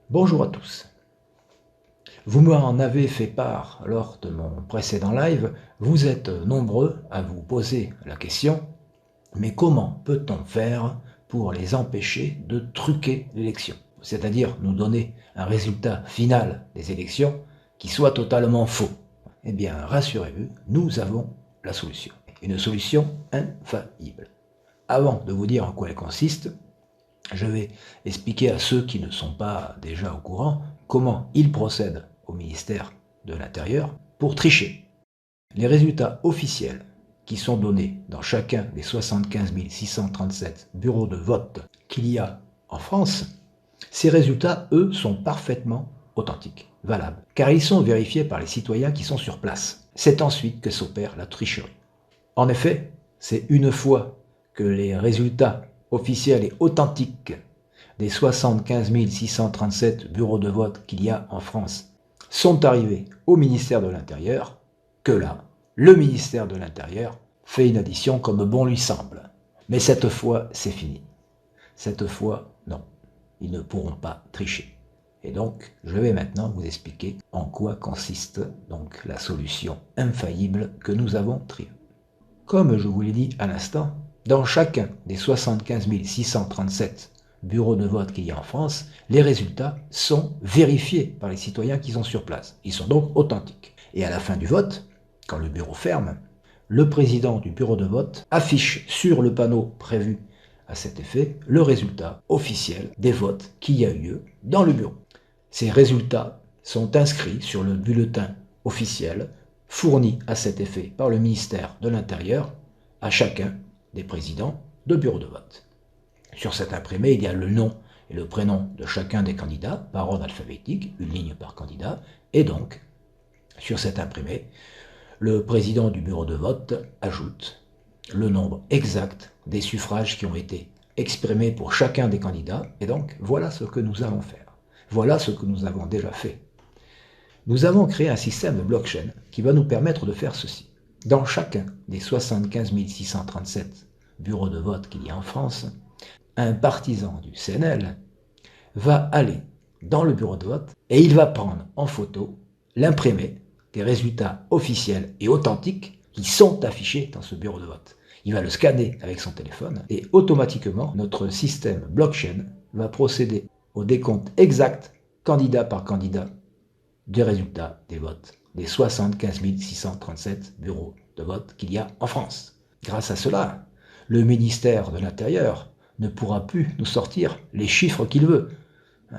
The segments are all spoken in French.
Bonjour à tous. Vous m'en avez fait part lors de mon précédent live. Vous êtes nombreux à vous poser la question, mais comment peut-on faire pour les empêcher de truquer l'élection? C'est-à-dire nous donner un résultat final des élections qui soit totalement faux. Eh bien, rassurez-vous, nous avons la solution. Une solution infaillible. Avant de vous dire en quoi elle consiste, je vais expliquer à ceux qui ne sont pas déjà au courant comment ils procèdent au ministère de l'Intérieur pour tricher. Les résultats officiels qui sont donnés dans chacun des 75 637 bureaux de vote qu'il y a en France, ces résultats, eux, sont parfaitement authentiques, valables, car ils sont vérifiés par les citoyens qui sont sur place. C'est ensuite que s'opère la tricherie. En effet, c'est une fois que les résultats officiels et authentiques des 75 637 bureaux de vote qu'il y a en France sont arrivés au ministère de l'Intérieur, que là, le ministère de l'Intérieur fait une addition comme bon lui semble. Mais cette fois, c'est fini. Cette fois, non. Ils ne pourront pas tricher. Et donc, je vais maintenant vous expliquer en quoi consiste donc la solution infaillible que nous avons triée. Comme je vous l'ai dit à l'instant, dans chacun des 75 637 bureaux de vote qu'il y a en France, les résultats sont vérifiés par les citoyens qui sont sur place. Ils sont donc authentiques. Et à la fin du vote, quand le bureau ferme, le président du bureau de vote affiche sur le panneau prévu à cet effet le résultat officiel des votes qui a eu lieu dans le bureau. Ces résultats sont inscrits sur le bulletin officiel fourni à cet effet par le ministère de l'Intérieur à chacun des présidents de bureau de vote. Sur cet imprimé, il y a le nom et le prénom de chacun des candidats par ordre alphabétique, une ligne par candidat, et donc, sur cet imprimé, le président du bureau de vote ajoute le nombre exact des suffrages qui ont été exprimés pour chacun des candidats, et donc voilà ce que nous allons faire. Voilà ce que nous avons déjà fait. Nous avons créé un système de blockchain qui va nous permettre de faire ceci. Dans chacun des 75 637 bureaux de vote qu'il y a en France, un partisan du CNL va aller dans le bureau de vote et il va prendre en photo l'imprimé des résultats officiels et authentiques qui sont affichés dans ce bureau de vote. Il va le scanner avec son téléphone et automatiquement, notre système blockchain va procéder au décompte exact, candidat par candidat, des résultats des votes des 75 637 bureaux de vote qu'il y a en France. Grâce à cela, le ministère de l'Intérieur ne pourra plus nous sortir les chiffres qu'il veut.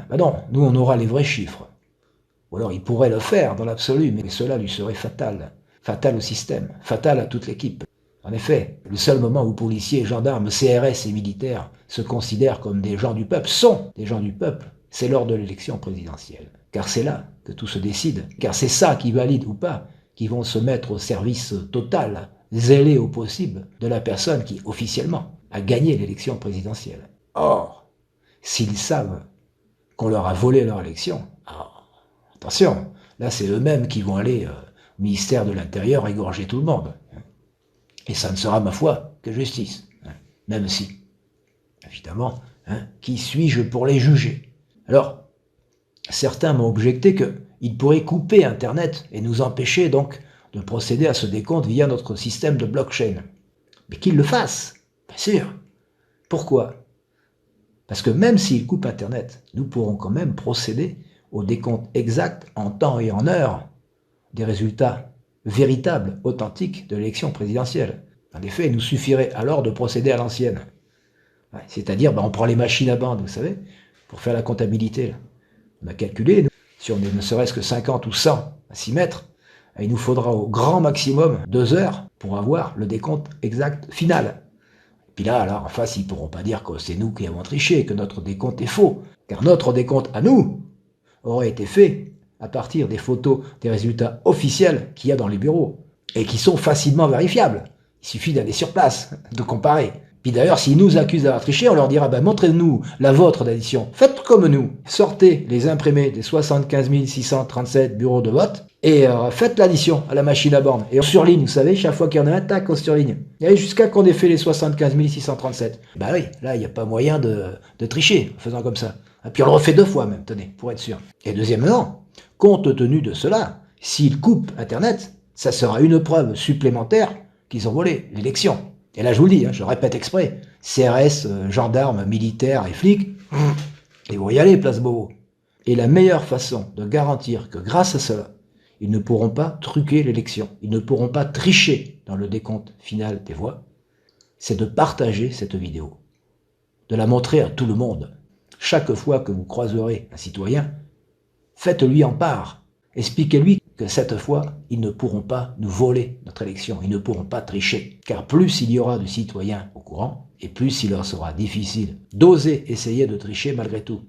Ben non, nous on aura les vrais chiffres. Ou alors il pourrait le faire dans l'absolu, mais cela lui serait fatal. Fatal au système, fatal à toute l'équipe. En effet, le seul moment où policiers, gendarmes, CRS et militaires se considèrent comme des gens du peuple, sont des gens du peuple, c'est lors de l'élection présidentielle. Car c'est là que tout se décide. Car c'est ça qui valide ou pas, qui vont se mettre au service total, zélé au possible, de la personne qui, officiellement, a gagné l'élection présidentielle. Or, s'ils savent qu'on leur a volé leur élection, attention, là c'est eux-mêmes qui vont aller au ministère de l'Intérieur égorger tout le monde. Et ça ne sera, ma foi, que justice. Même si, évidemment, qui suis-je pour les juger? Alors, certains m'ont objecté qu'ils pourraient couper Internet et nous empêcher donc de procéder à ce décompte via notre système de blockchain. Mais qu'ils le fassent, bien sûr. Pourquoi? Parce que même s'ils coupent Internet, nous pourrons quand même procéder au décompte exact en temps et en heure des résultats véritables, authentiques de l'élection présidentielle. En effet, il nous suffirait alors de procéder à l'ancienne. C'est-à-dire, on prend les machines à bande, vous savez, pour faire la comptabilité. On a calculé, si on est ne serait-ce que 50 ou 100 à s'y mettre, il nous faudra au grand maximum 2 heures pour avoir le décompte exact final. Et puis là, alors, en face, ils ne pourront pas dire que c'est nous qui avons triché, que notre décompte est faux. Car notre décompte à nous aurait été fait à partir des photos des résultats officiels qu'il y a dans les bureaux et qui sont facilement vérifiables. Il suffit d'aller sur place, de comparer. Puis d'ailleurs, s'ils nous accusent d'avoir triché, on leur dira montrez-nous la vôtre d'addition. Faites comme nous. Sortez les imprimés des 75 637 bureaux de vote et faites l'addition à la machine à borne. Et on surligne, vous savez, chaque fois qu'il y en a un, tac, on surligne. Et jusqu'à qu'on ait fait les 75 637. Oui, là, il n'y a pas moyen de tricher en faisant comme ça. Puis on le refait 2 fois même, tenez, pour être sûr. Et deuxièmement, compte tenu de cela, s'ils coupent Internet, ça sera une preuve supplémentaire qu'ils ont volé l'élection. Et là, je vous le dis, je le répète exprès, CRS, gendarmes, militaires et flics, ils vont y aller, place Beauvau. Et la meilleure façon de garantir que grâce à cela, ils ne pourront pas truquer l'élection, ils ne pourront pas tricher dans le décompte final des voix, c'est de partager cette vidéo, de la montrer à tout le monde. Chaque fois que vous croiserez un citoyen, faites-lui en part. Expliquez-lui que cette fois, ils ne pourront pas nous voler notre élection, ils ne pourront pas tricher. Car plus il y aura de citoyens au courant, et plus il leur sera difficile d'oser essayer de tricher malgré tout.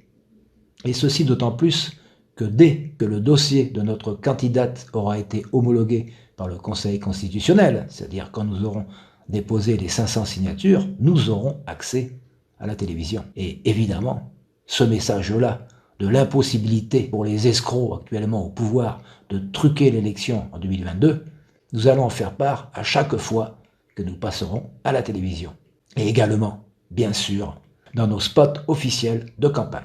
Et ceci d'autant plus que dès que le dossier de notre candidate aura été homologué par le Conseil constitutionnel, c'est-à-dire quand nous aurons déposé les 500 signatures, nous aurons accès à la télévision. Et évidemment, ce message-là de l'impossibilité pour les escrocs actuellement au pouvoir de truquer l'élection en 2022, nous allons en faire part à chaque fois que nous passerons à la télévision. Et également, bien sûr, dans nos spots officiels de campagne.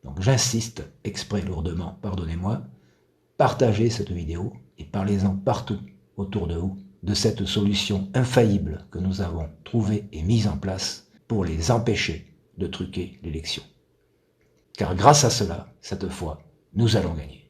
Donc j'insiste, exprès lourdement, pardonnez-moi, partagez cette vidéo et parlez-en partout autour de vous de cette solution infaillible que nous avons trouvée et mise en place pour les empêcher de truquer l'élection. Car grâce à cela, cette fois, nous allons gagner.